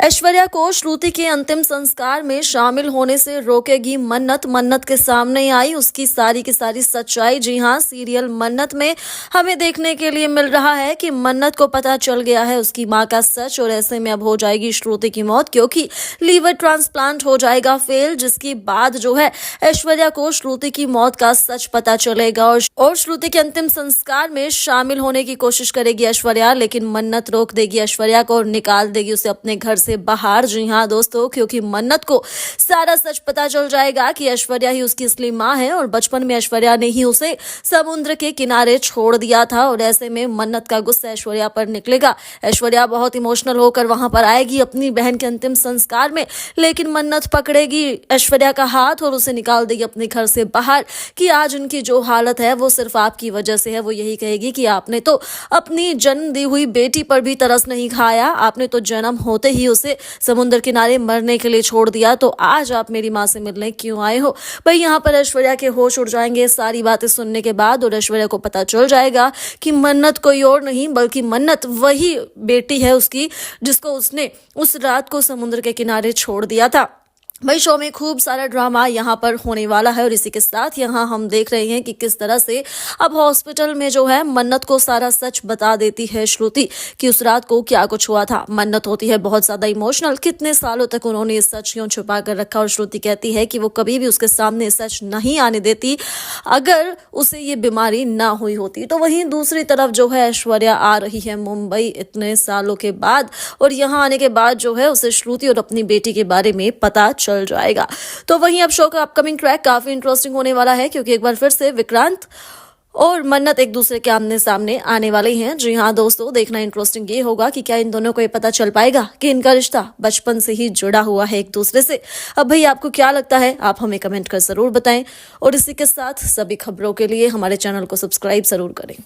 ऐश्वर्या को श्रुति के अंतिम संस्कार में शामिल होने से रोकेगी मन्नत। मन्नत के सामने आई उसकी सारी की सारी सच्चाई। जी हां, सीरियल मन्नत में हमें देखने के लिए मिल रहा है कि मन्नत को पता चल गया है उसकी मां का सच, और ऐसे में अब हो जाएगी श्रुति की मौत, क्योंकि लीवर ट्रांसप्लांट हो जाएगा फेल, जिसके बाद जो है ऐश्वर्या को श्रुति की मौत का सच पता चलेगा और श्रुति के अंतिम संस्कार में शामिल होने की कोशिश करेगी ऐश्वर्या, लेकिन मन्नत रोक देगी ऐश्वर्या को और निकाल देगी उसे अपने घर से बाहर। जी हां दोस्तों, क्योंकि मन्नत को सारा सच पता चल जाएगा कि ऐश्वर्या ही उसकी असली मां है और बचपन में ऐश्वर्या ने ही उसे समुद्र के किनारे छोड़ दिया था, और ऐसे में मन्नत का गुस्सा ऐश्वर्या पर निकलेगा। ऐश्वर्या बहुत इमोशनल होकर वहां पर आएगी अपनी बहन के अंतिम संस्कार में, लेकिन मन्नत पकड़ेगी ऐश्वर्या का हाथ और उसे निकाल देगी अपने घर से बाहर कि आज उनकी जो हालत है वो सिर्फ आपकी वजह से है। वो यही कहेगी कि आपने तो अपनी जन्म दी हुई बेटी पर भी तरस नहीं खाया, आपने तो जन्म होते ही उसे समुद्र किनारे मरने के लिए छोड़ दिया, तो आज आप मेरी मां से मिलने क्यों आए हो। भाई यहाँ पर ऐश्वर्या के होश उड़ जाएंगे सारी बातें सुनने के बाद, और ऐश्वर्या को पता चल जाएगा कि मन्नत कोई और नहीं बल्कि मन्नत वही बेटी है उसकी जिसको उसने उस रात को समुद्र के किनारे छोड़ दिया था। भाई शो में खूब सारा ड्रामा यहाँ पर होने वाला है, और इसी के साथ यहाँ हम देख रहे हैं कि किस तरह से अब हॉस्पिटल में जो है मन्नत को सारा सच बता देती है श्रुति कि उस रात को क्या कुछ हुआ था। मन्नत होती है बहुत ज्यादा इमोशनल, कितने सालों तक उन्होंने इस सच क्यों छुपा कर रखा, और श्रुति कहती है कि वो कभी भी उसके सामने सच नहीं आने देती अगर उसे ये बीमारी ना हुई होती। तो वहीं दूसरी तरफ जो है ऐश्वर्या आ रही है मुंबई इतने सालों के बाद, और यहाँ आने के बाद जो है उसे श्रुति और अपनी बेटी के बारे में पता चल जाएगा। तो वहीं अब शो का अपकमिंग ट्रैक काफी इंटरेस्टिंग होने वाला है, क्योंकि एक बार फिर से विक्रांत और मन्नत एक दूसरे के आमने सामने आने वाले हैं। जी हाँ दोस्तों, देखना इंटरेस्टिंग ये होगा कि क्या इन दोनों को ये पता चल पाएगा कि इनका रिश्ता बचपन से ही जुड़ा हुआ है एक दूसरे से। अब भाई आपको क्या लगता है, आप हमें कमेंट कर जरूर बताएं, और इसी के साथ सभी खबरों के लिए हमारे चैनल को सब्सक्राइब जरूर करें।